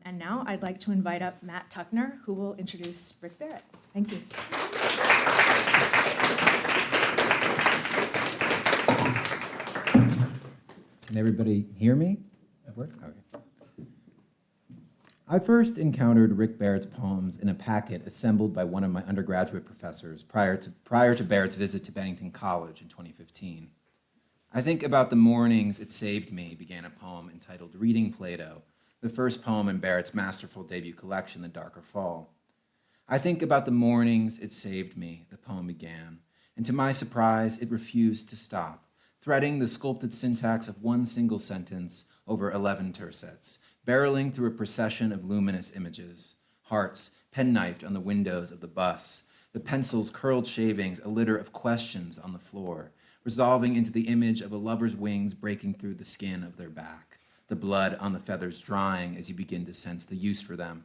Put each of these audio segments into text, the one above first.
And now I'd like to invite up Matt Tuckner, who will introduce Rick Barot. Thank you. Can everybody hear me? That work? Okay. I first encountered Rick Barot's poems in a packet assembled by one of my undergraduate professors prior to Barot's visit to Bennington College in 2015. I think about the mornings it saved me began a poem entitled Reading Plato, the first poem in Barot's masterful debut collection, The Darker Fall. I think about the mornings it saved me, the poem began, and to my surprise, it refused to stop, threading the sculpted syntax of one single sentence over 11 tercets, barreling through a procession of luminous images, hearts penknifed on the windows of the bus, the pencil's curled shavings a litter of questions on the floor, resolving into the image of a lover's wings breaking through the skin of their back, the blood on the feathers drying as you begin to sense the use for them.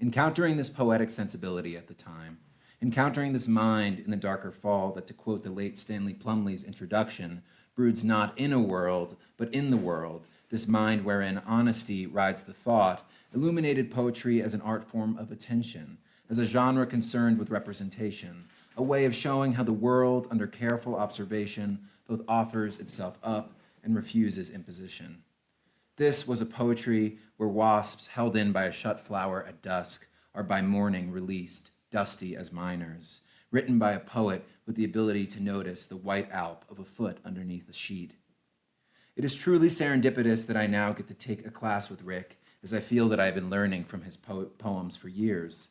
Encountering this poetic sensibility at the time, encountering this mind in the darker fall that, to quote the late Stanley Plumley's introduction, broods not in a world, but in the world, this mind wherein honesty rides the thought, illuminated poetry as an art form of attention, as a genre concerned with representation, a way of showing how the world, under careful observation, both offers itself up and refuses imposition. This was a poetry where wasps held in by a shut flower at dusk are by morning released, dusty as miners, written by a poet with the ability to notice the white alp of a foot underneath a sheet. It is truly serendipitous that I now get to take a class with Rick, as I feel that I have been learning from his poems for years.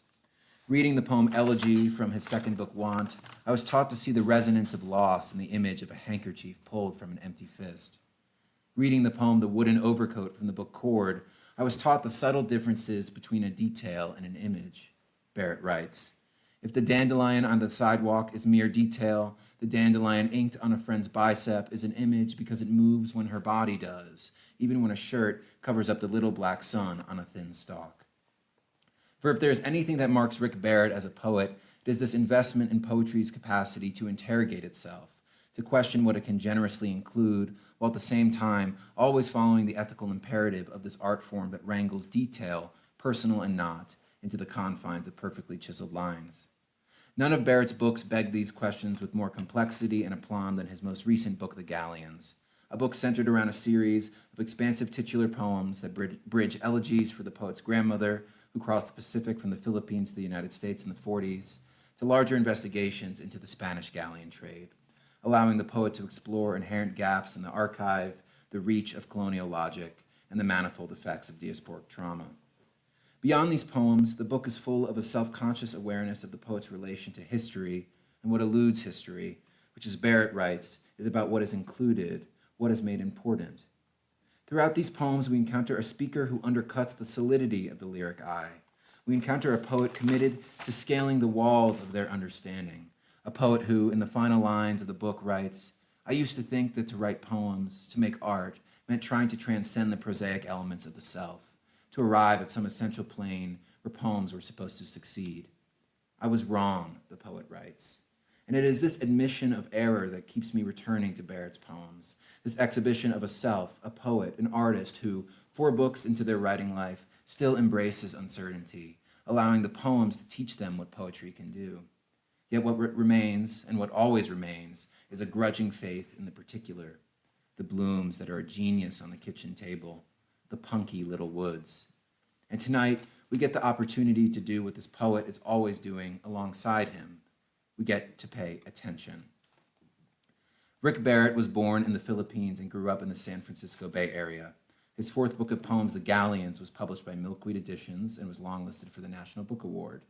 Reading the poem Elegy from his second book, Want, I was taught to see the resonance of loss in the image of a handkerchief pulled from an empty fist. Reading the poem The Wooden Overcoat from the book Chord, I was taught the subtle differences between a detail and an image. Barot writes, if the dandelion on the sidewalk is mere detail, the dandelion inked on a friend's bicep is an image because it moves when her body does, even when a shirt covers up the little black sun on a thin stalk. For if there is anything that marks Rick Barot as a poet, it is this investment in poetry's capacity to interrogate itself, to question what it can generously include, while at the same time always following the ethical imperative of this art form that wrangles detail, personal and not, into the confines of perfectly chiseled lines. None of Barot's books beg these questions with more complexity and aplomb than his most recent book, The Galleons, a book centered around a series of expansive titular poems that bridge elegies for the poet's grandmother, who crossed the Pacific from the Philippines to the United States in the 40s, to larger investigations into the Spanish galleon trade, allowing the poet to explore inherent gaps in the archive, the reach of colonial logic, and the manifold effects of diasporic trauma. Beyond these poems, the book is full of a self-conscious awareness of the poet's relation to history and what eludes history, which, as Barot writes, is about what is included, what is made important. Throughout these poems, we encounter a speaker who undercuts the solidity of the lyric eye. We encounter a poet committed to scaling the walls of their understanding, a poet who, in the final lines of the book, writes, I used to think that to write poems, to make art, meant trying to transcend the prosaic elements of the self, to arrive at some essential plane where poems were supposed to succeed. I was wrong, the poet writes. And it is this admission of error that keeps me returning to Barot's poems, this exhibition of a self, a poet, an artist who, 4 books into their writing life, still embraces uncertainty, allowing the poems to teach them what poetry can do. Yet what remains, and what always remains, is a grudging faith in the particular, the blooms that are a genius on the kitchen table, the punky little woods. And tonight, we get the opportunity to do what this poet is always doing alongside him. We get to pay attention. Rick Barot was born in the Philippines and grew up in the San Francisco Bay Area. His 4th book of poems, The Galleons, was published by Milkweed Editions and was longlisted for the National Book Award.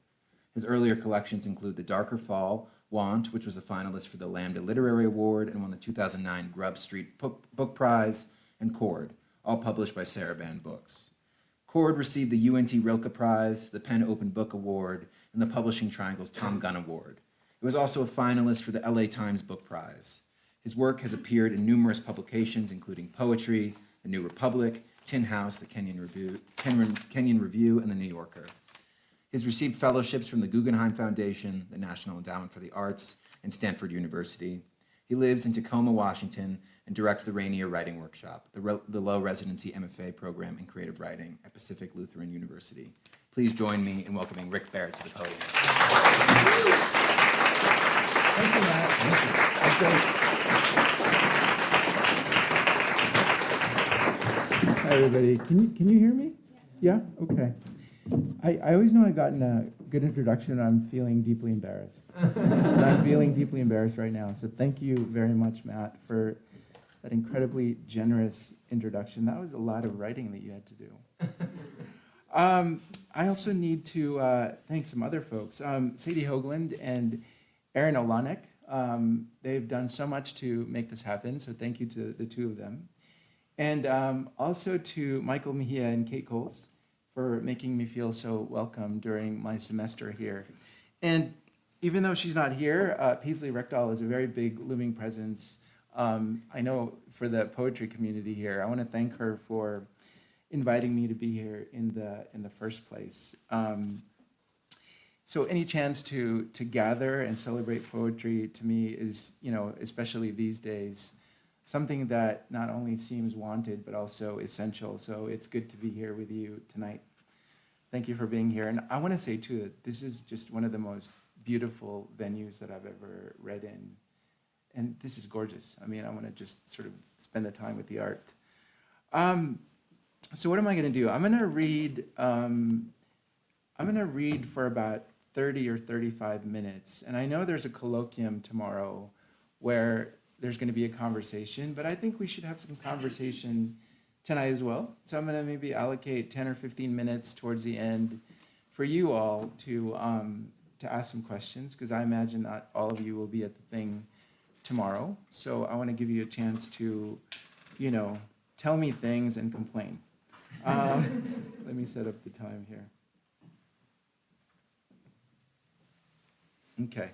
His earlier collections include The Darker Fall, Want, which was a finalist for the Lambda Literary Award and won the 2009 Grub Street Book Prize, and Chord, all published by Sarabande Books. Chord received the UNT Rilke Prize, the Penn Open Book Award, and the Publishing Triangle's Tom Gunn Award. It was also a finalist for the LA Times Book Prize. His work has appeared in numerous publications, including Poetry, The New Republic, Tin House, the Kenyon Review, and The New Yorker. He's received fellowships from the Guggenheim Foundation, the National Endowment for the Arts, and Stanford University. He lives in Tacoma, Washington, and directs the Rainier Writing Workshop, the low residency MFA program in creative writing at Pacific Lutheran University. Please join me in welcoming Rick Barot to the podium. Thank you, Matt. Hi, everybody. Can you hear me? Yeah? Okay. I always know I've gotten a good introduction and I'm feeling deeply embarrassed. And I'm feeling deeply embarrassed right now. So thank you very much, Matt, for that incredibly generous introduction. That was a lot of writing that you had to do. I also need to thank some other folks. Sadie Hoagland and Aaron Olanek. They've done so much to make this happen, so thank you to the two of them. And also to Michael Mejia and Kate Coles for making me feel so welcome during my semester here. And even though she's not here, Paisley Reckdahl is a very big looming presence, I know, for the poetry community here. I want to thank her for inviting me to be here in the first place. So any chance to gather and celebrate poetry to me is, especially these days, something that not only seems wanted, but also essential. So it's good to be here with you tonight. Thank you for being here. And I want to say, too, that this is just one of the most beautiful venues that I've ever read in. And this is gorgeous. I mean, I want to just sort of spend the time with the art. So what am I going to do? I'm going to read for about 30 or 35 minutes. And I know there's a colloquium tomorrow where there's going to be a conversation, but I think we should have some conversation tonight as well. So I'm going to maybe allocate 10 or 15 minutes towards the end for you all to ask some questions, because I imagine not all of you will be at the thing tomorrow. So I want to give you a chance to, tell me things and complain. Let me set up the time here. Okay.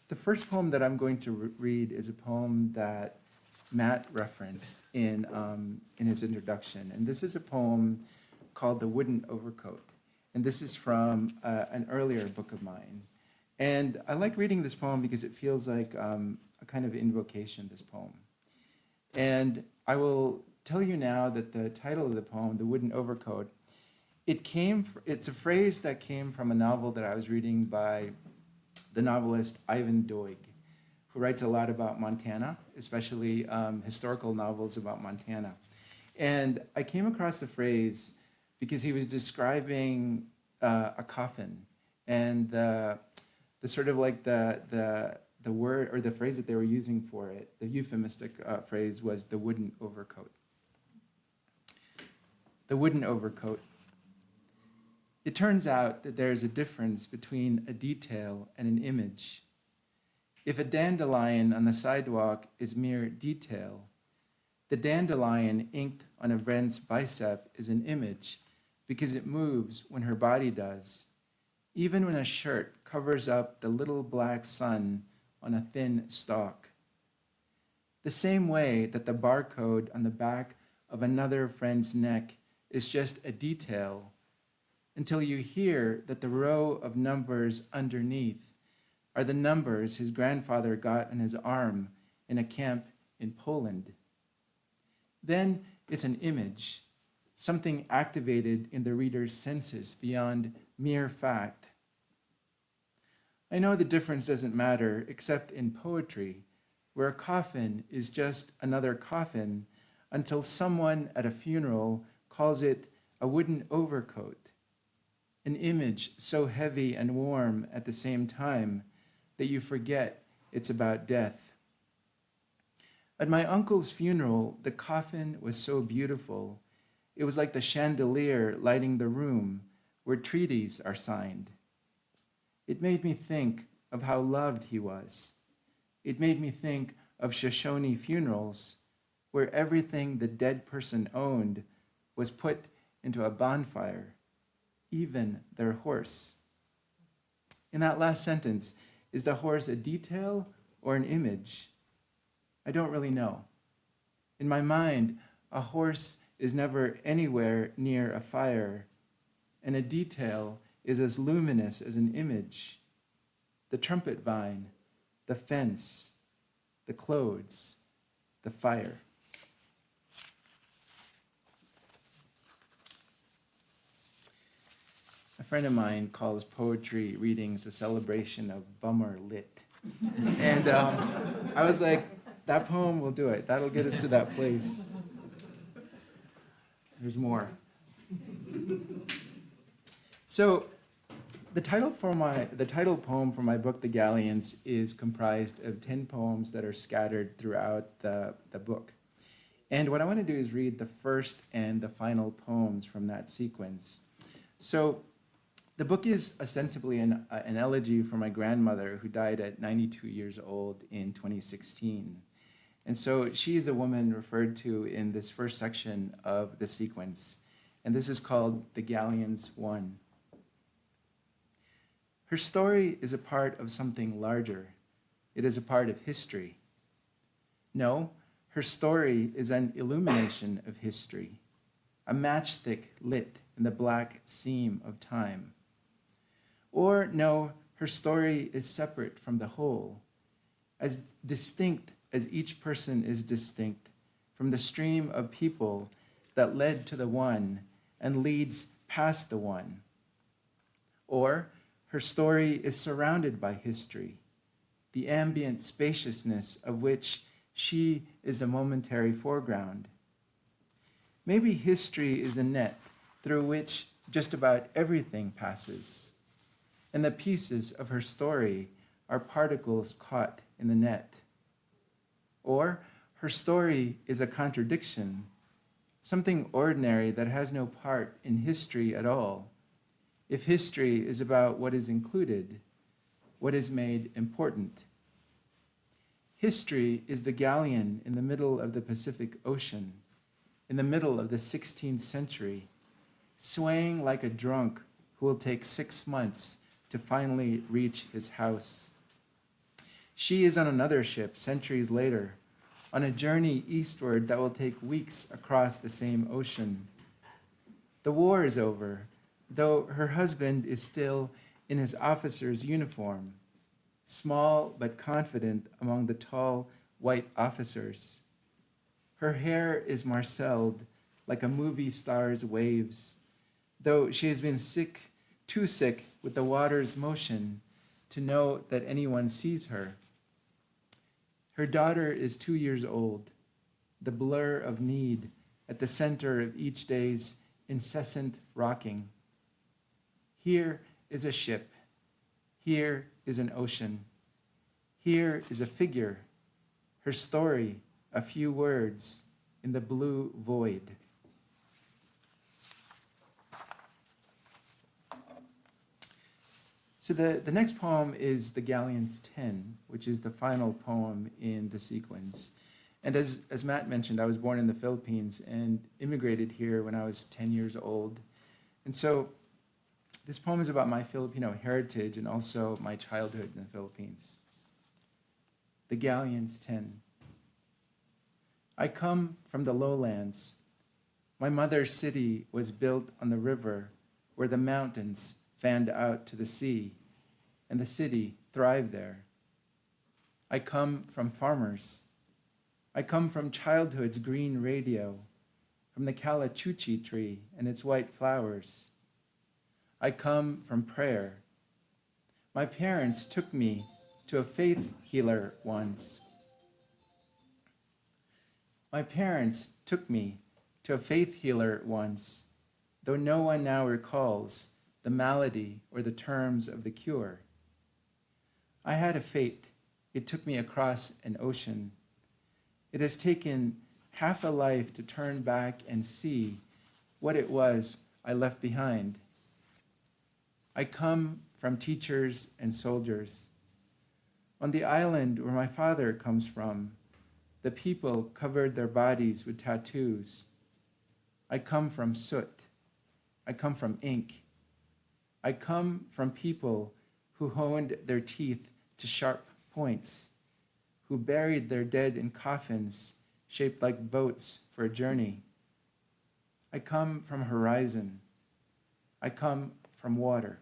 The first poem that I'm going to read is a poem that Matt referenced in his introduction. And this is a poem called The Wooden Overcoat. And this is from an earlier book of mine. And I like reading this poem because it feels like a kind of invocation, this poem. And I will tell you now that the title of the poem, The Wooden Overcoat, it's a phrase that came from a novel that I was reading by the novelist Ivan Doig, who writes a lot about Montana, especially historical novels about Montana. And I came across the phrase because he was describing a coffin, and the sort of like the word or the phrase that they were using for it, the euphemistic phrase was the wooden overcoat. The wooden overcoat. It turns out that there is a difference between a detail and an image. If a dandelion on the sidewalk is mere detail, the dandelion inked on a Brent's bicep is an image because it moves when her body does, even when a shirt covers up the little black sun on a thin stalk. The same way that the barcode on the back of another friend's neck is just a detail until you hear that the row of numbers underneath are the numbers his grandfather got on his arm in a camp in Poland. Then it's an image, something activated in the reader's senses beyond mere fact. I know the difference doesn't matter except in poetry, where a coffin is just another coffin until someone at a funeral calls it a wooden overcoat, an image so heavy and warm at the same time that you forget it's about death. At my uncle's funeral, the coffin was so beautiful. It was like the chandelier lighting the room where treaties are signed. It made me think of how loved he was. It made me think of Shoshone funerals, where everything the dead person owned was put into a bonfire, even their horse. In that last sentence, is the horse a detail or an image? I don't really know. In my mind, a horse is never anywhere near a fire, and a detail is as luminous as an image. The trumpet vine, the fence, the the clothes, the fire. A friend of mine calls poetry readings a celebration of bummer lit. And I was like, that poem will do it. That'll get us to that place. There's more. So the title poem for my book, The Galleons, is comprised of 10 poems that are scattered throughout the book. And what I want to do is read the first and the final poems from that sequence. So the book is ostensibly an elegy for my grandmother, who died at 92 years old in 2016. And so she is a woman referred to in this first section of the sequence. And this is called The Galleons 1. Her story is a part of something larger. It is a part of history. No, her story is an illumination of history, a matchstick lit in the black seam of time. Or no, her story is separate from the whole, as distinct as each person is distinct from the stream of people that led to the one and leads past the one. Or her story is surrounded by history, the ambient spaciousness of which she is the momentary foreground. Maybe history is a net through which just about everything passes, and the pieces of her story are particles caught in the net. Or her story is a contradiction, something ordinary that has no part in history at all. If history is about what is included, what is made important. History is the galleon in the middle of the Pacific Ocean, in the middle of the 16th century, swaying like a drunk who will take 6 months to finally reach his house. She is on another ship centuries later, on a journey eastward that will take weeks across the same ocean. The war is over, though her husband is still in his officer's uniform, small but confident among the tall white officers. Her hair is marcelled like a movie star's waves, though she has been too sick with the water's motion to know that anyone sees her. Her daughter is 2 years old, the blur of need at the center of each day's incessant rocking. Here is a ship. Here is an ocean. Here is a figure. Her story, a few words in the blue void. So the next poem is The Galleons 10, which is the final poem in the sequence. And as Matt mentioned, I was born in the Philippines and immigrated here when I was 10 years old. And so this poem is about my Filipino heritage and also my childhood in the Philippines. The Galleons 10. I come from the lowlands. My mother's city was built on the river where the mountains fanned out to the sea, and the city thrived there. I come from farmers. I come from childhood's green radio, from the calachuchi tree and its white flowers. I come from prayer. My parents took me to a faith healer once. My parents took me to a faith healer once, though no one now recalls the malady or the terms of the cure. I had a fate. It took me across an ocean. It has taken half a life to turn back and see what it was I left behind. I come from teachers and soldiers. On the island where my father comes from, the people covered their bodies with tattoos. I come from soot. I come from ink. I come from people who honed their teeth to sharp points, who buried their dead in coffins shaped like boats for a journey. I come from horizon. I come from water.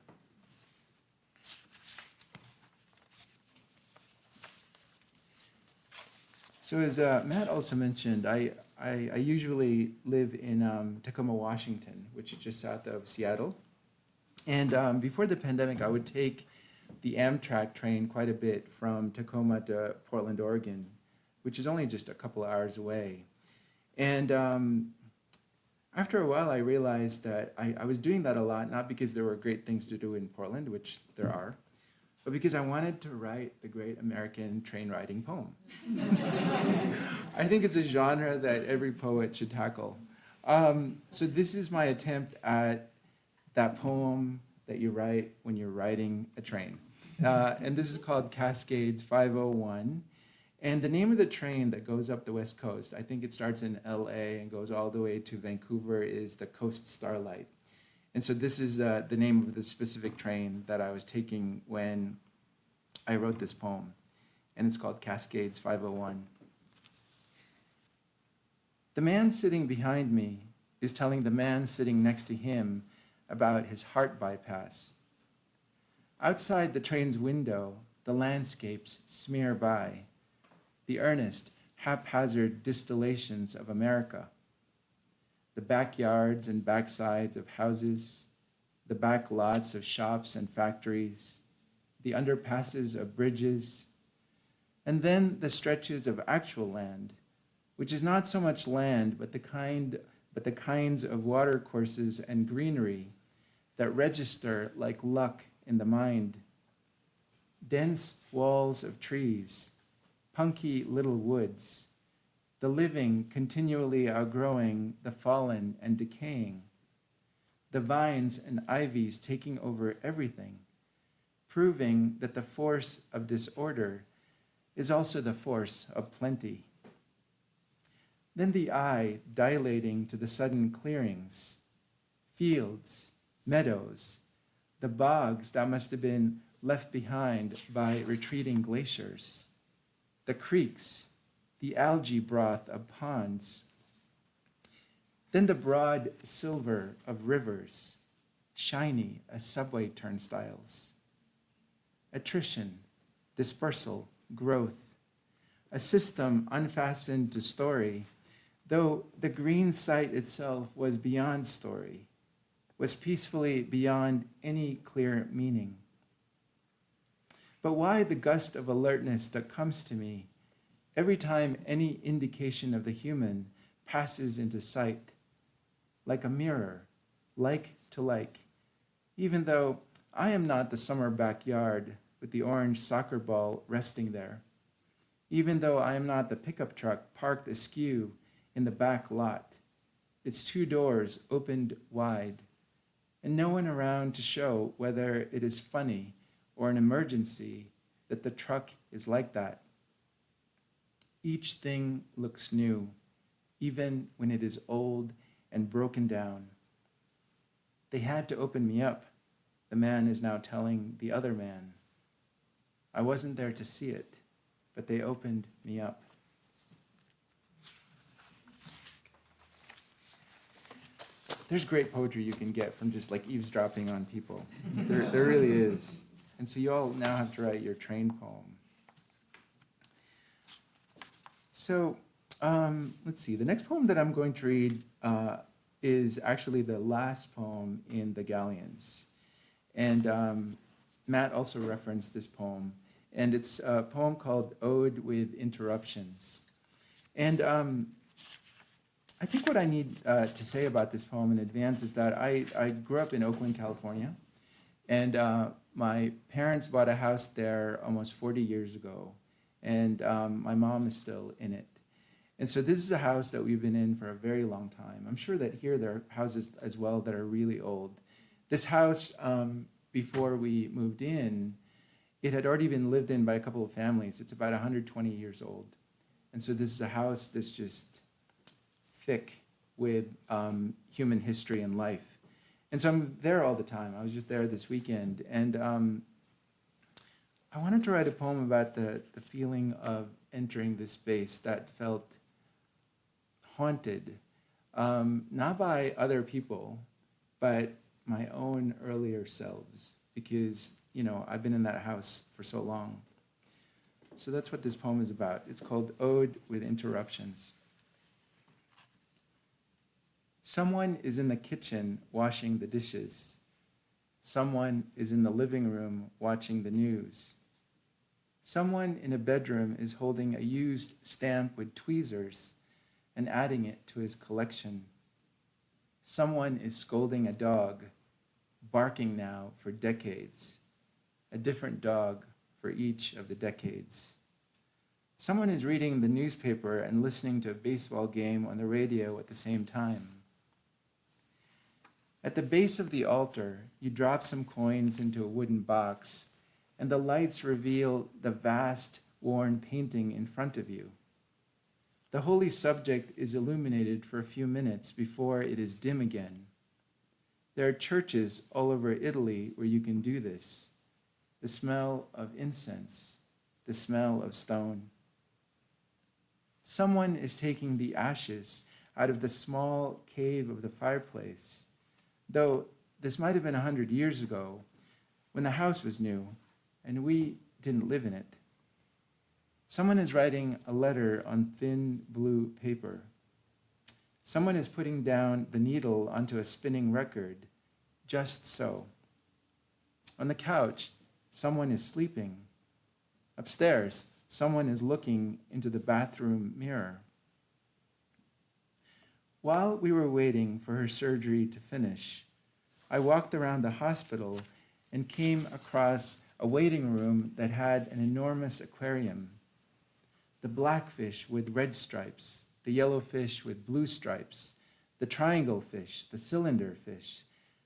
So as Matt also mentioned, I usually live in Tacoma, Washington, which is just south of Seattle. And before the pandemic, I would take the Amtrak train quite a bit from Tacoma to Portland, Oregon, which is only just a couple hours away. And after a while, I realized that I was doing that a lot, not because there were great things to do in Portland, which there are, but because I wanted to write the great American train riding poem. I think it's a genre that every poet should tackle. So this is my attempt at that poem that you write when you're riding a train. And this is called Cascades 501. And the name of the train that goes up the West Coast, I think it starts in LA and goes all the way to Vancouver, is the Coast Starlight. And so this is the name of the specific train that I was taking when I wrote this poem. And it's called Cascades 501. The man sitting behind me is telling the man sitting next to him about his heart bypass. Outside the train's window, the landscapes smear by, the earnest, haphazard distillations of America, the backyards and backsides of houses, the back lots of shops and factories, the underpasses of bridges, and then the stretches of actual land, which is not so much land, but the kinds of watercourses and greenery that register like luck in the mind. Dense walls of trees, punky little woods, the living continually outgrowing the fallen and decaying, the vines and ivies taking over everything, proving that the force of disorder is also the force of plenty. Then the eye dilating to the sudden clearings, fields, meadows, the bogs that must have been left behind by retreating glaciers, the creeks, the algae broth of ponds, then the broad silver of rivers, shiny as subway turnstiles. Attrition, dispersal, growth, a system unfastened to story, though the green site itself was beyond story, was peacefully beyond any clear meaning. But why the gust of alertness that comes to me every time any indication of the human passes into sight, like a mirror, like to like, even though I am not the summer backyard with the orange soccer ball resting there, even though I am not the pickup truck parked askew in the back lot, its two doors opened wide, and no one around to show whether it is funny or an emergency that the truck is like that. Each thing looks new, even when it is old and broken down. They had to open me up, the man is now telling the other man. I wasn't there to see it, but they opened me up. There's great poetry you can get from just like eavesdropping on people. There really is. And so you all now have to write your train poem. So let's see. The next poem that I'm going to read is actually the last poem in the Galleons. And Matt also referenced this poem. And it's a poem called Ode with Interruptions. And I think what I need to say about this poem in advance is that I grew up in Oakland, California. And my parents bought a house there almost 40 years ago. And my mom is still in it. And so this is a house that we've been in for a very long time. I'm sure that here there are houses as well that are really old. This house, before we moved in, it had already been lived in by a couple of families. It's about 120 years old. And so this is a house that's just thick with human history and life. And so I'm there all the time. I was just there this weekend. And I wanted to write a poem about the feeling of entering this space that felt haunted, not by other people, but my own earlier selves, because, you know, I've been in that house for so long. So that's what this poem is about. It's called Ode with Interruptions. Someone is in the kitchen washing the dishes. Someone is in the living room watching the news. Someone in a bedroom is holding a used stamp with tweezers and adding it to his collection. Someone is scolding a dog, barking now for decades, a different dog for each of the decades. Someone is reading the newspaper and listening to a baseball game on the radio at the same time. At the base of the altar, you drop some coins into a wooden box, and the lights reveal the vast, worn painting in front of you. The holy subject is illuminated for a few minutes before it is dim again. There are churches all over Italy where you can do this. The smell of incense, the smell of stone. Someone is taking the ashes out of the small cave of the fireplace, though this might have been 100 years ago when the house was new and we didn't live in it. Someone is writing a letter on thin blue paper. Someone is putting down the needle onto a spinning record, just so. On the couch, someone is sleeping. Upstairs, someone is looking into the bathroom mirror. While we were waiting for her surgery to finish, I walked around the hospital and came across a waiting room that had an enormous aquarium. The blackfish with red stripes, the yellowfish with blue stripes, the triangle fish, the cylinder fish,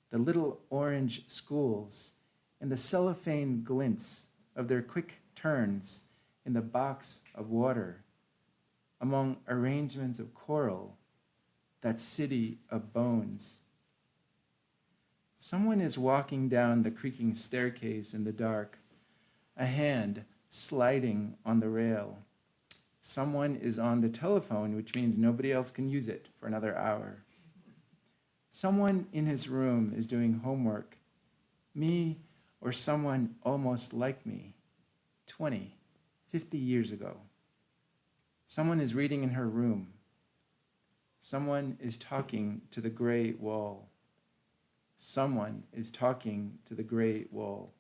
the little orange schools, and the cellophane glints of their quick turns in the box of water, among arrangements of coral, that city of bones. Someone is walking down the creaking staircase in the dark, a hand sliding on the rail. Someone is on the telephone, which means nobody else can use it for another hour. Someone in his room is doing homework, me or someone almost like me, 20, 50 years ago. Someone is reading in her room. Someone is talking to the gray wall. Someone is talking to the gray wall.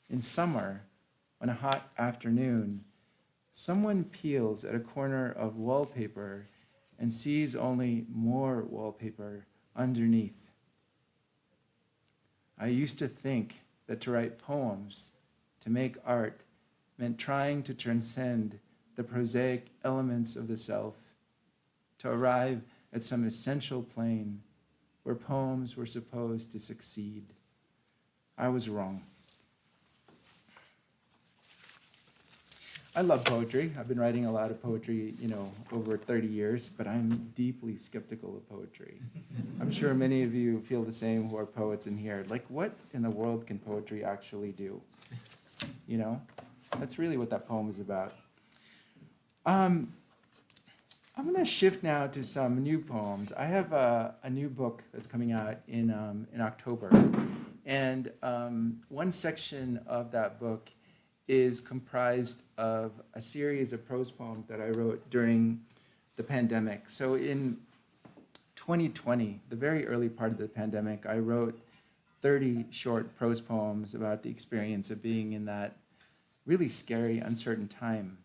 In summer, on a hot afternoon, someone peels at a corner of wallpaper and sees only more wallpaper underneath. I used to think that to write poems, to make art, meant trying to transcend the prosaic elements of the self, to arrive at some essential plane where poems were supposed to succeed. I was wrong. I love poetry. I've been writing a lot of poetry, over 30 years, but I'm deeply skeptical of poetry. I'm sure many of you feel the same who are poets in here. Like, what in the world can poetry actually do? That's really what that poem is about. I'm going to shift now to some new poems. I have a new book that's coming out in October. And one section of that book is comprised of a series of prose poems that I wrote during the pandemic. So in 2020, the very early part of the pandemic, I wrote 30 short prose poems about the experience of being in that really scary, uncertain time.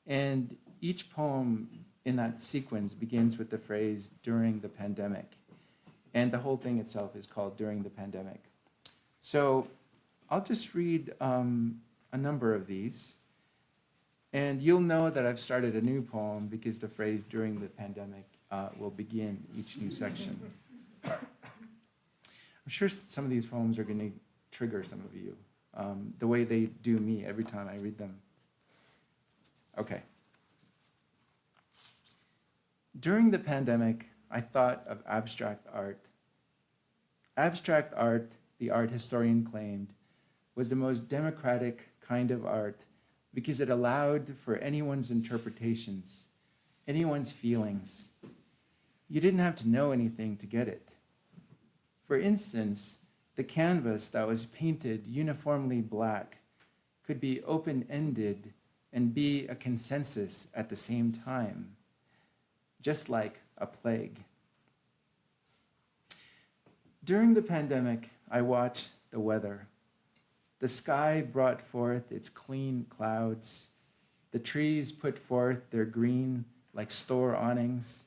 And each poem in that sequence begins with the phrase, during the pandemic. And the whole thing itself is called During the Pandemic. So I'll just read a number of these. And you'll know that I've started a new poem because the phrase during the pandemic will begin each new section. I'm sure some of these poems are going to trigger some of you, the way they do me every time I read them. Okay. During the pandemic, I thought of abstract art. Abstract art, the art historian claimed, was the most democratic kind of art because it allowed for anyone's interpretations, anyone's feelings. You didn't have to know anything to get it. For instance, the canvas that was painted uniformly black could be open-ended and be a consensus at the same time, just like a plague. During the pandemic, I watched the weather. The sky brought forth its clean clouds. The trees put forth their green like store awnings.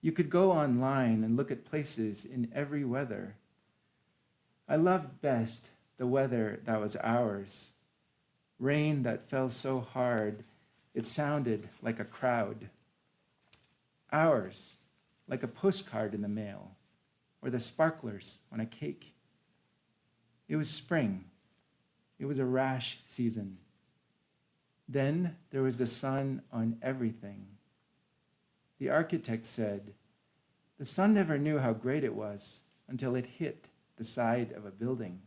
You could go online and look at places in every weather. I loved best the weather that was ours. Rain that fell so hard, it sounded like a crowd. Ours, like a postcard in the mail, or the sparklers on a cake. It was spring. It was a rash season. Then there was the sun on everything. The architect said, the sun never knew how great it was until it hit the side of a building.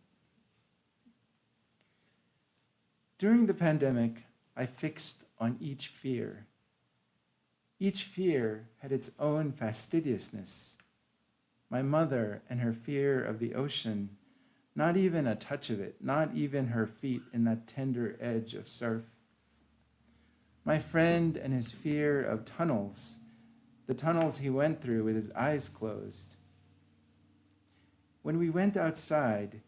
During the pandemic, I fixed on each fear. Each fear had its own fastidiousness. My mother and her fear of the ocean, not even a touch of it, not even her feet in that tender edge of surf. My friend and his fear of tunnels, the tunnels he went through with his eyes closed. When we went outside,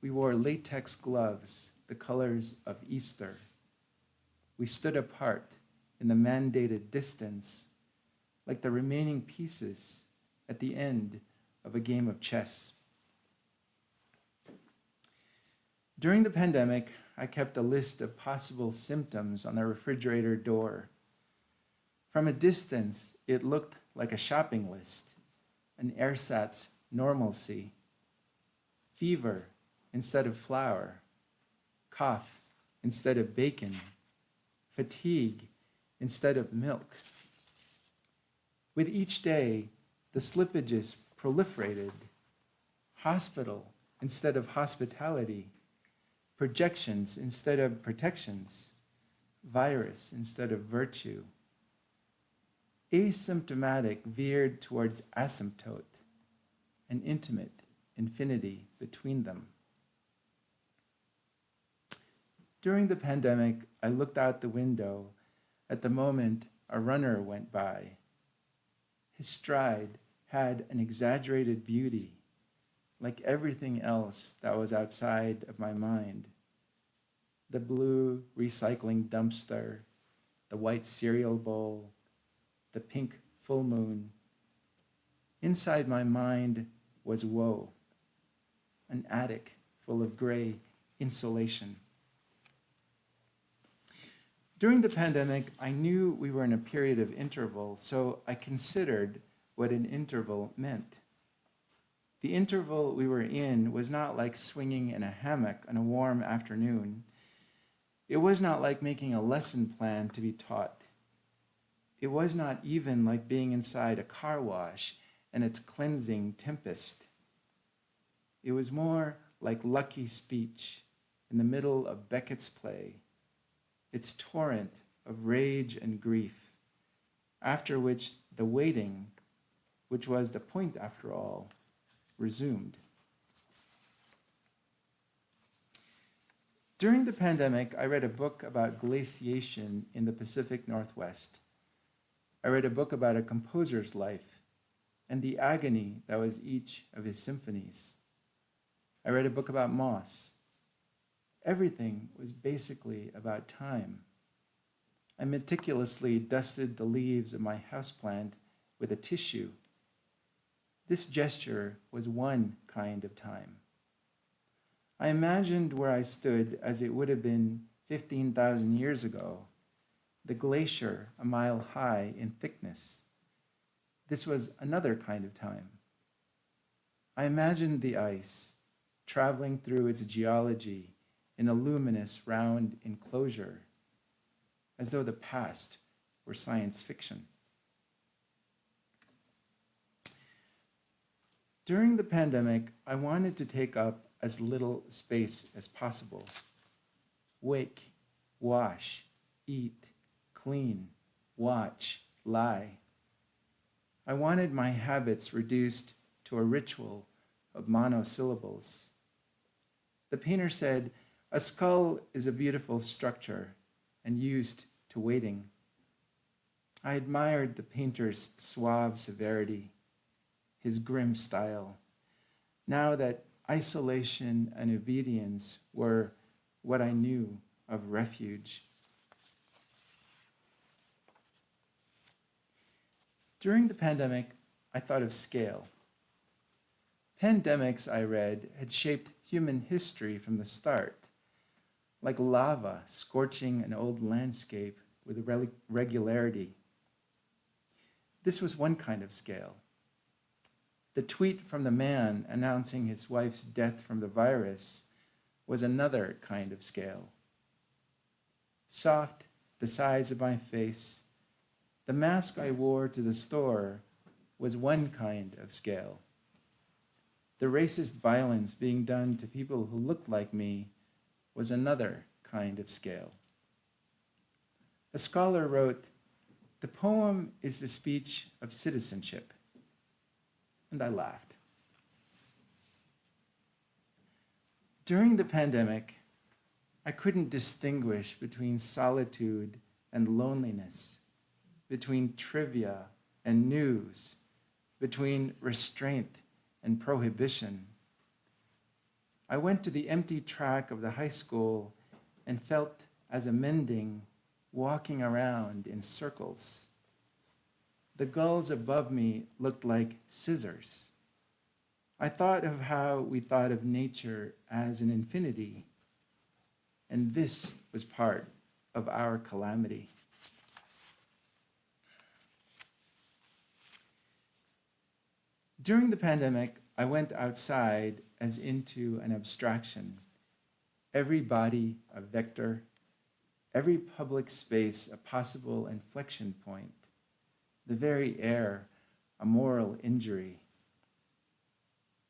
we wore latex gloves, the colors of Easter. We stood apart in the mandated distance, like the remaining pieces at the end of a game of chess. During the pandemic, I kept a list of possible symptoms on the refrigerator door. From a distance, it looked like a shopping list, an ersatz normalcy. Fever instead of flour, cough instead of bacon, fatigue instead of milk. With each day, the slippages proliferated. Hospital instead of hospitality, projections instead of protections, virus instead of virtue. Asymptomatic veered towards asymptote, an intimate infinity between them. During the pandemic, I looked out the window at the moment a runner went by. His stride had an exaggerated beauty, like everything else that was outside of my mind. The blue recycling dumpster, the white cereal bowl, the pink full moon. Inside my mind was woe, an attic full of gray insulation. During the pandemic, I knew we were in a period of interval, so I considered what an interval meant. The interval we were in was not like swinging in a hammock on a warm afternoon. It was not like making a lesson plan to be taught. It was not even like being inside a car wash and its cleansing tempest. It was more like lucky speech in the middle of Beckett's play, its torrent of rage and grief, after which the waiting, which was the point after all, resumed. During the pandemic, I read a book about glaciation in the Pacific Northwest. I read a book about a composer's life and the agony that was each of his symphonies. I read a book about moss. Everything was basically about time. I meticulously dusted the leaves of my houseplant with a tissue. This gesture was one kind of time. I imagined where I stood as it would have been 15,000 years ago, the glacier a mile high in thickness. This was another kind of time. I imagined the ice traveling through its geology in a luminous round enclosure, as though the past were science fiction. During the pandemic, I wanted to take up as little space as possible. Wake, wash, eat, clean, watch, lie. I wanted my habits reduced to a ritual of monosyllables. The painter said, A skull is a beautiful structure and used to waiting. I admired the painter's suave severity, his grim style, now that isolation and obedience were what I knew of refuge. During the pandemic, I thought of scale. Pandemics, I read, had shaped human history from the start, like lava scorching an old landscape with regularity. This was one kind of scale. The tweet from the man announcing his wife's death from the virus was another kind of scale. Soft, the size of my face, the mask I wore to the store was one kind of scale. The racist violence being done to people who looked like me was another kind of scale. A scholar wrote, "The poem is the speech of citizenship." And I laughed. During the pandemic, I couldn't distinguish between solitude and loneliness, between trivia and news, between restraint and prohibition. I went to the empty track of the high school and felt as a mending, walking around in circles. The gulls above me looked like scissors. I thought of how we thought of nature as an infinity, and this was part of our calamity. During the pandemic, I went outside as into an abstraction. Every body a vector, every public space a possible inflection point, the very air a moral injury.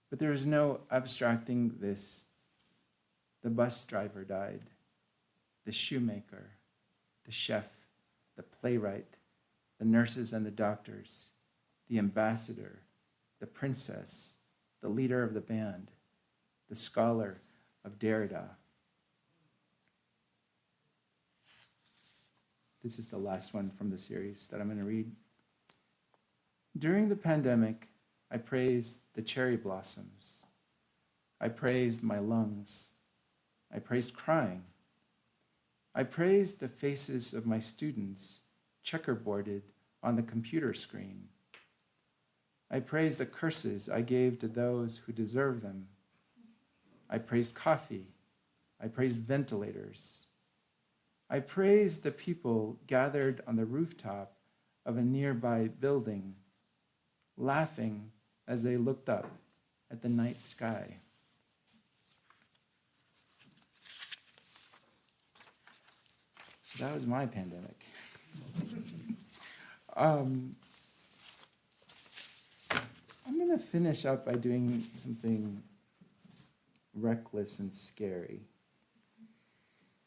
But there is no abstracting this. The bus driver died, the shoemaker, the chef, the playwright, the nurses and the doctors, the ambassador, the princess, the leader of the band, the scholar of Derrida. This is the last one from the series that I'm going to read. During the pandemic, I praised the cherry blossoms. I praised my lungs. I praised crying. I praised the faces of my students checkerboarded on the computer screen. I praised the curses I gave to those who deserve them. I praised coffee. I praised ventilators. I praised the people gathered on the rooftop of a nearby building, laughing as they looked up at the night sky. So that was my pandemic. I'm going to finish up by doing something reckless and scary.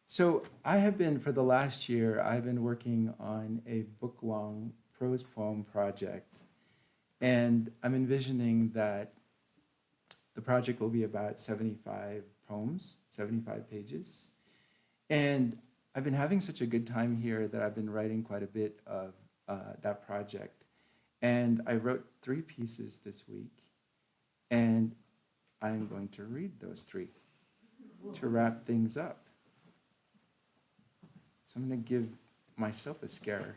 So for the last year, I've been working on a book-long prose poem project. And I'm envisioning that the project will be about 75 poems, 75 pages. And I've been having such a good time here that I've been writing quite a bit of that project. And I wrote 3 pieces this week, and I'm going to read those 3 to wrap things up. So I'm going to give myself a scare.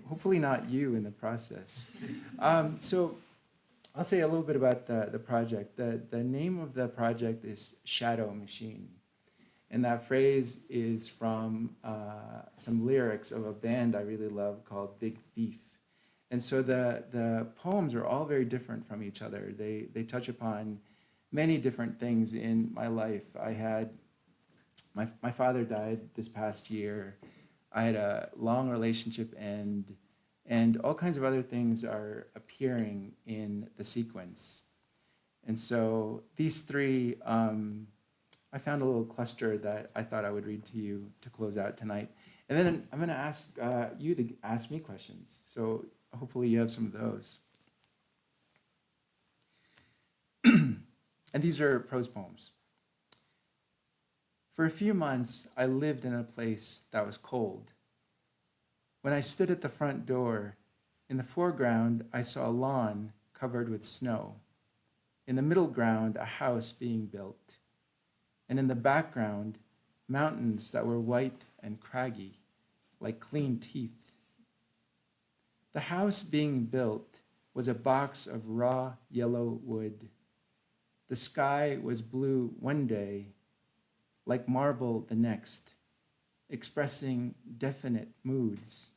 Hopefully not you in the process. So I'll say a little bit about the project. The name of the project is Shadow Machine. And that phrase is from some lyrics of a band I really love called Big Thief. And so the poems are all very different from each other. They touch upon many different things in my life. I had, my father died this past year. I had a long relationship end, and all kinds of other things are appearing in the sequence. And so these 3, I found a little cluster that I thought I would read to you to close out tonight. And then I'm going to ask you to ask me questions. So hopefully you have some of those. And these are prose poems. For a few months, I lived in a place that was cold. When I stood at the front door, in the foreground, I saw a lawn covered with snow. In the middle ground, a house being built. And in the background, mountains that were white and craggy, like clean teeth. The house being built was a box of raw yellow wood. The sky was blue one day, like marble the next, expressing definite moods.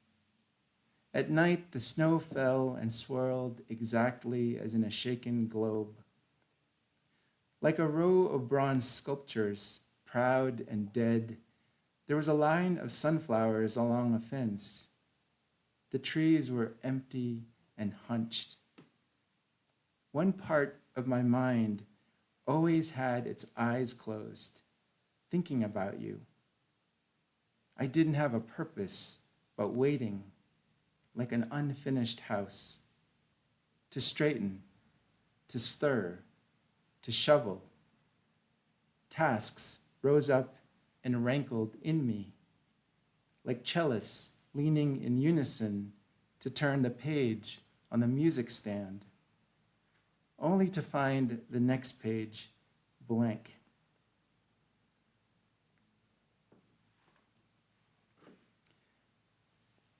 At night, the snow fell and swirled exactly as in a shaken globe. Like a row of bronze sculptures, proud and dead, there was a line of sunflowers along a fence. The trees were empty and hunched. One part of my mind always had its eyes closed, thinking about you. I didn't have a purpose, but waiting, like an unfinished house, to straighten, to stir, to shovel. Tasks rose up and rankled in me, like cellists leaning in unison to turn the page on the music stand, only to find the next page blank.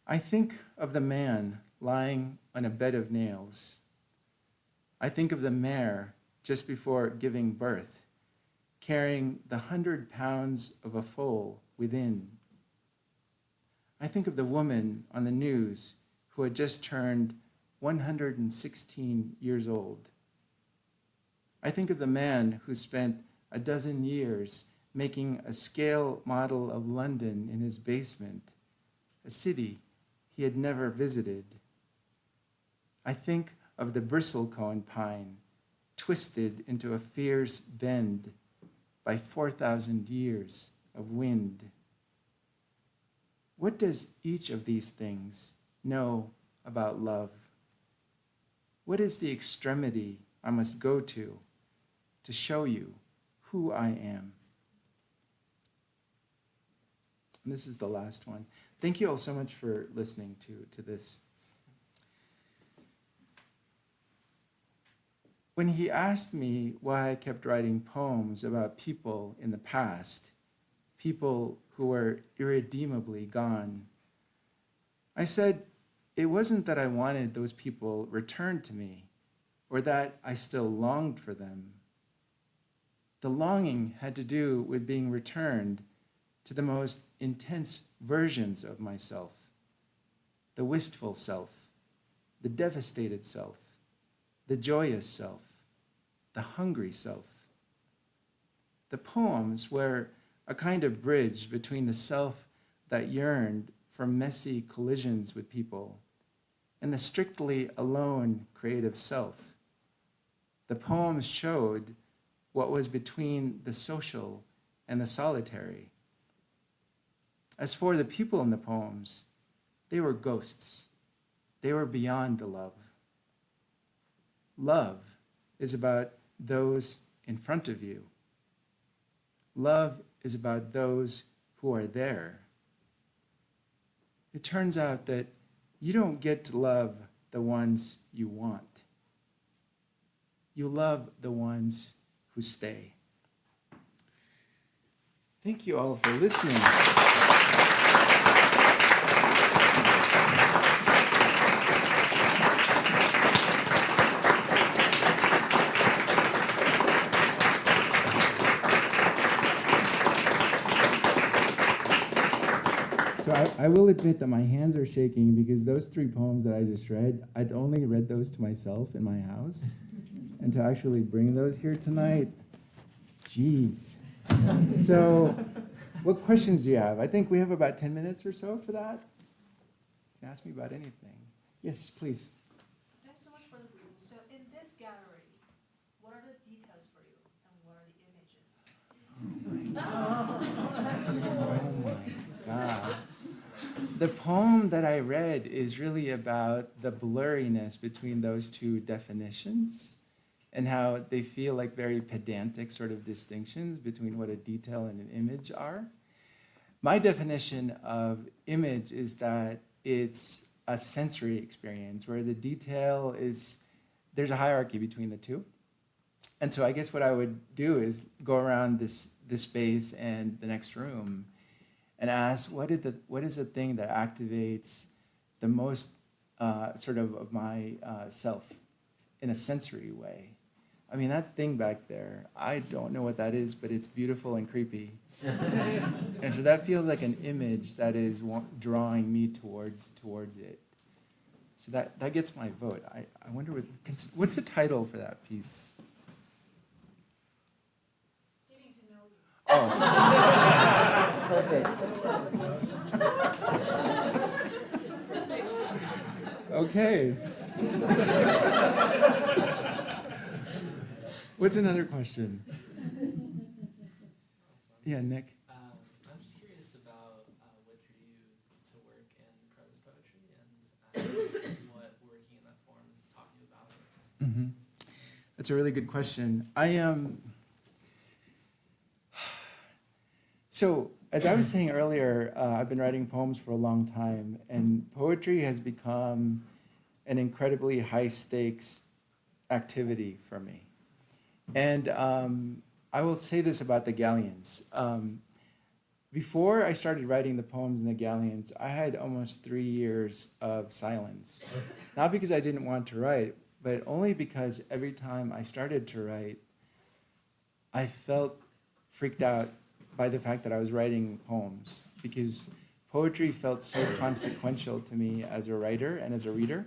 I think of the man lying on a bed of nails. I think of the mare just before giving birth, carrying the 100 pounds of a foal within. I think of the woman on the news who had just turned 116 years old. I think of the man who spent a dozen years making a scale model of London in his basement, a city he had never visited. I think of the bristlecone pine, twisted into a fierce bend by 4,000 years of wind. What does each of these things know about love? What is the extremity I must go to show you who I am? And this is the last one. Thank you all so much for listening to this. When he asked me why I kept writing poems about people in the past, people who were irredeemably gone, I said it wasn't that I wanted those people returned to me or that I still longed for them. The longing had to do with being returned to the most intense versions of myself, the wistful self, the devastated self, the joyous self, the hungry self. The poems were a kind of bridge between the self that yearned for messy collisions with people and the strictly alone creative self. The poems showed what was between the social and the solitary. As for the people in the poems, they were ghosts. They were beyond the love. Love is about those in front of you. Love is about those who are there. It turns out that you don't get to love the ones you want. You love the ones who stay. Thank you all for listening. So I will admit that my hands are shaking because those 3 poems that I just read, I'd only read those to myself in my house. And to actually bring those here tonight, geez. So what questions do you have? I think we have about 10 minutes or so for that. You can ask me about anything. Yes, please. Thanks so much for the reading. So in this gallery, what are the details for you and what are the images? Oh my God. The poem that I read is really about the blurriness between those 2 definitions and how they feel like very pedantic sort of distinctions between what a detail and an image are. My definition of image is that it's a sensory experience, whereas a detail is, there's a hierarchy between the two. And so I guess what I would do is go around this space and the next room and ask, what is the thing that activates the most sort of my self in a sensory way? I mean, that thing back there, I don't know what that is, but it's beautiful and creepy. And so that feels like an image that is drawing me towards it. So that gets my vote. I wonder what's the title for that piece? Getting to know you. Oh. Perfect. Okay. What's another question? Yeah, Nick. I'm just curious about what drew you to work in prose poetry and what working in that form has taught you about it. Mm-hmm. That's a really good question. I am. So, as I was saying earlier, I've been writing poems for a long time, and poetry has become an incredibly high-stakes activity for me. And I will say this about the Galleons. Before I started writing the poems in the Galleons, I had almost 3 years of silence. Not because I didn't want to write, but only because every time I started to write, I felt freaked out by the fact that I was writing poems, because poetry felt so consequential to me as a writer and as a reader.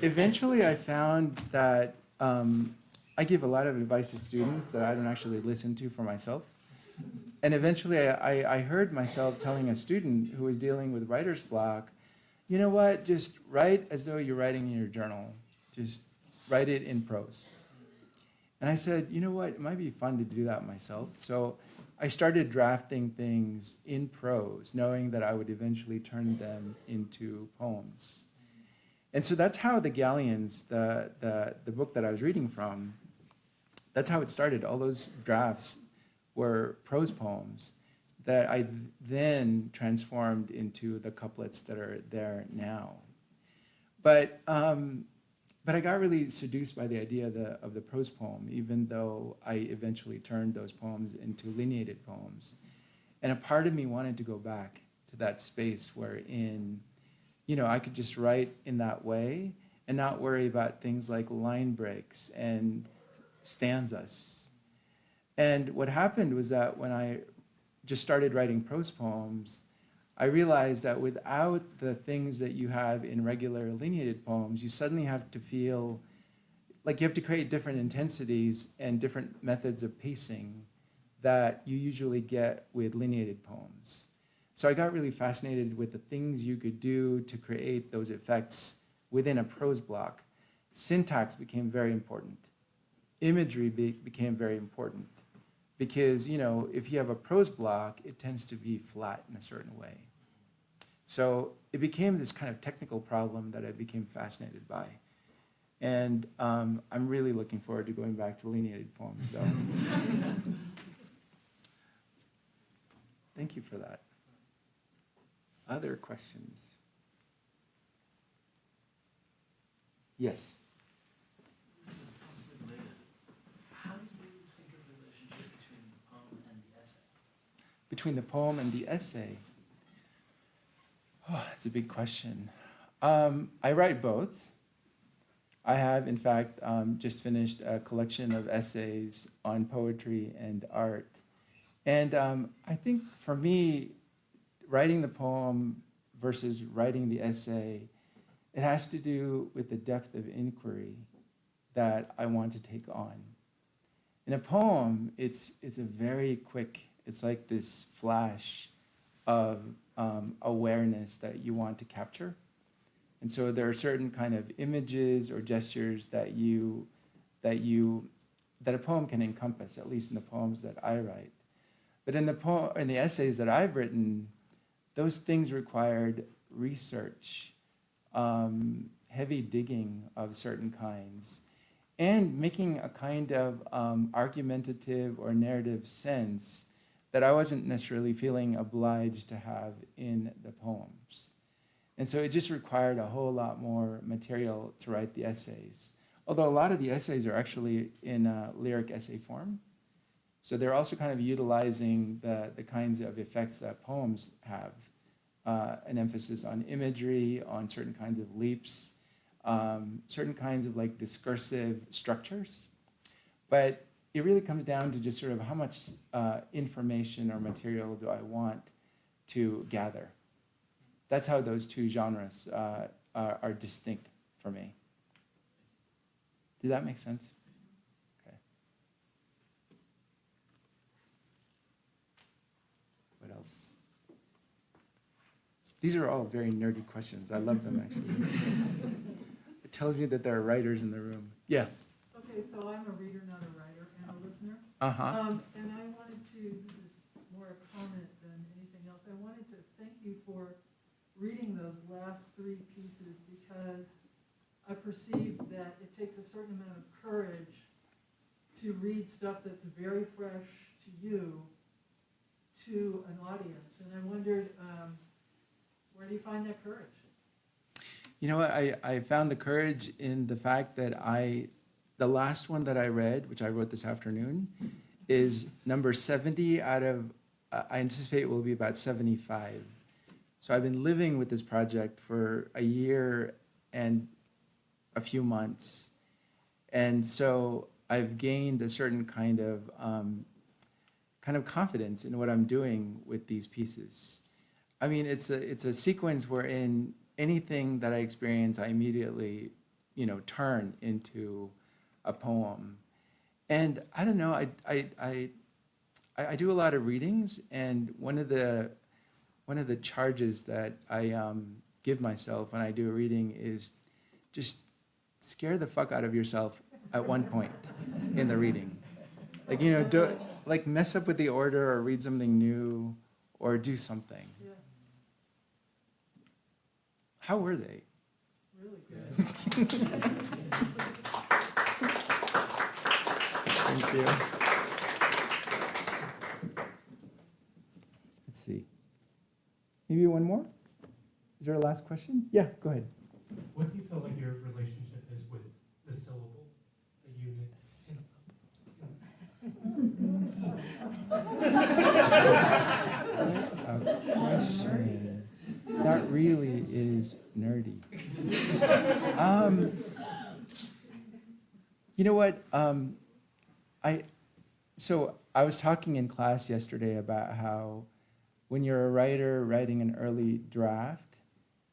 Eventually, I found that I give a lot of advice to students that I don't actually listen to for myself. And eventually, I heard myself telling a student who was dealing with writer's block, you know what, just write as though you're writing in your journal. Just write it in prose. And I said, you know what, it might be fun to do that myself. So I started drafting things in prose, knowing that I would eventually turn them into poems. And so that's how the Galleons, the book that I was reading from, that's how it started. All those drafts were prose poems that I then transformed into the couplets that are there now. But I got really seduced by the idea of the prose poem, even though I eventually turned those poems into lineated poems. And a part of me wanted to go back to that space wherein, you know, I could just write in that way and not worry about things like line breaks and stanzas. And what happened was that when I just started writing prose poems, I realized that without the things that you have in regular lineated poems, you suddenly have to feel like you have to create different intensities and different methods of pacing that you usually get with lineated poems. So I got really fascinated with the things you could do to create those effects within a prose block. Syntax became very important. Imagery became very important. Because, you know, if you have a prose block, it tends to be flat in a certain way. So it became this kind of technical problem that I became fascinated by. And I'm really looking forward to going back to lineated poems, though. Thank you for that. Other questions? Yes. This is possibly related. How do you think of the relationship between the poem and the essay? Between the poem and the essay? Oh, that's a big question. I write both. I have, in fact, just finished a collection of essays on poetry and art. And I think for me, writing the poem versus writing the essay, it has to do with the depth of inquiry that I want to take on. In a poem, it's a very quick, it's like this flash of awareness that you want to capture. And so there are certain kind of images or gestures that a poem can encompass, at least in the poems that I write. But in the essays that I've written, those things required research, heavy digging of certain kinds, and making a kind of argumentative or narrative sense that I wasn't necessarily feeling obliged to have in the poems. And so it just required a whole lot more material to write the essays. Although a lot of the essays are actually in lyric essay form. So they're also kind of utilizing the kinds of effects that poems have, an emphasis on imagery, on certain kinds of leaps, certain kinds of like discursive structures. But it really comes down to just sort of how much information or material do I want to gather. That's how those two genres are distinct for me. Did that make sense? Okay. What else? These are all very nerdy questions. I love them, actually. It tells me that there are writers in the room. Yeah. Okay, so I'm a reader, not a writer, and a listener. Uh-huh. And I wanted to, this is more a comment than anything else, I wanted to thank you for reading those last three pieces because I perceive that it takes a certain amount of courage to read stuff that's very fresh to you, to an audience. And I wondered, where do you find that courage? You know what? I found the courage in the fact that the last one that I read, which I wrote this afternoon, is number 70 out of, I anticipate it will be about 75. So I've been living with this project for a year and a few months. And so I've gained a certain kind of confidence in what I'm doing with these pieces. I mean, it's a sequence wherein anything that I experience, I immediately, turn into a poem. And I don't know, I do a lot of readings, and one of the charges that I give myself when I do a reading is just scare the fuck out of yourself at one point in the reading. Like, mess up with the order or read something new or do something. Yeah, How were they? really good. Thank you. Let's see. Maybe one more? Is there a last question? Yeah, go ahead. What do you feel like your relationship is with the syllable, the unit? That's a question. That really is nerdy. You know what? So I was talking in class yesterday about how when you're a writer writing an early draft,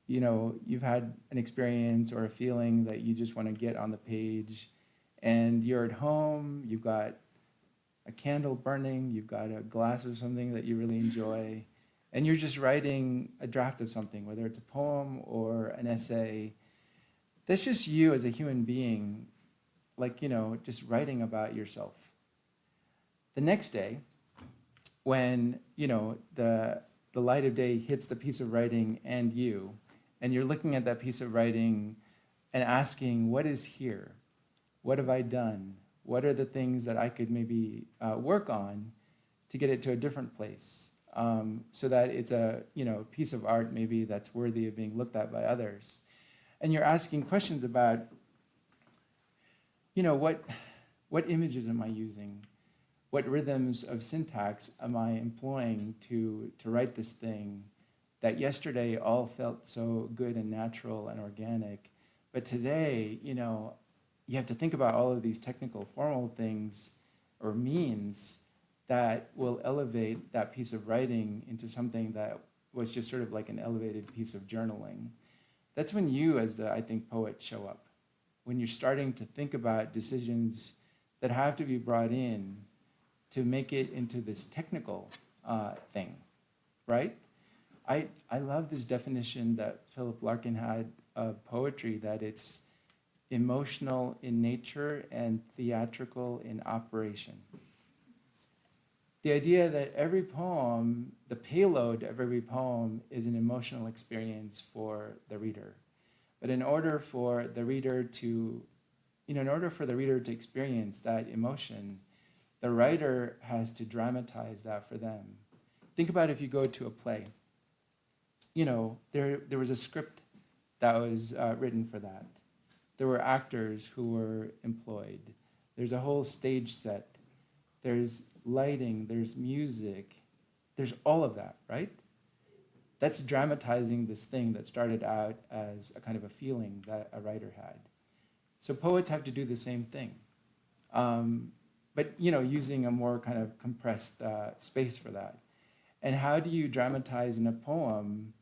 you've had an experience or a feeling that you just want to get on the page, and you're at home, you've got a candle burning, you've got a glass of something that you really enjoy, and you're just writing a draft of something, whether it's a poem or an essay. That's just you as a human being, just writing about yourself. The next day, when, the light of day hits the piece of writing and you're looking at that piece of writing and asking, what is here? What have I done? What are the things that I could maybe work on to get it to a different place, so that it's a piece of art maybe that's worthy of being looked at by others? And you're asking questions about, what images am I using? What rhythms of syntax am I employing to write this thing that yesterday all felt so good and natural and organic, but today, you have to think about all of these technical, formal things or means that will elevate that piece of writing into something that was just sort of like an elevated piece of journaling. That's when you, as the, I think, poet, show up. When you're starting to think about decisions that have to be brought in to make it into this technical thing, right? I love this definition that Philip Larkin had of poetry, that it's emotional in nature and theatrical in operation. The idea that every poem, the payload of every poem, is an emotional experience for the reader. But in order for the reader to in order for the reader to experience that emotion, the writer has to dramatize that for them. Think about if you go to a play. There was a script that was written for that. There were actors who were employed. There's a whole stage set. There's lighting, there's music, there's all of that, right? That's dramatizing this thing that started out as a kind of a feeling that a writer had. So poets have to do the same thing, but using a more kind of compressed space for that. And how do you dramatize in a poem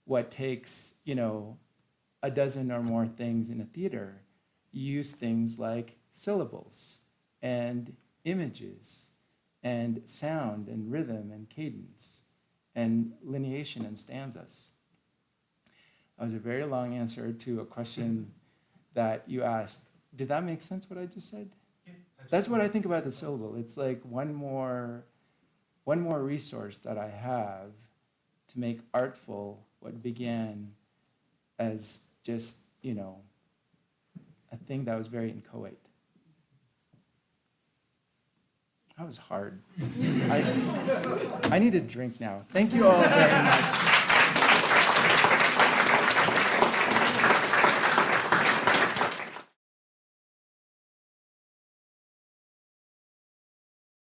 what takes a dozen or more things in a theater? You use things like syllables and images and sound and rhythm and cadence and lineation and stanzas. That was a very long answer to a question that you asked. Did that make sense, what I just said? Yeah, That's what I think about the syllable. It's like one more resource that I have to make artful what began as just, a thing that was very inchoate. That was hard. I need a drink now. Thank you all very much.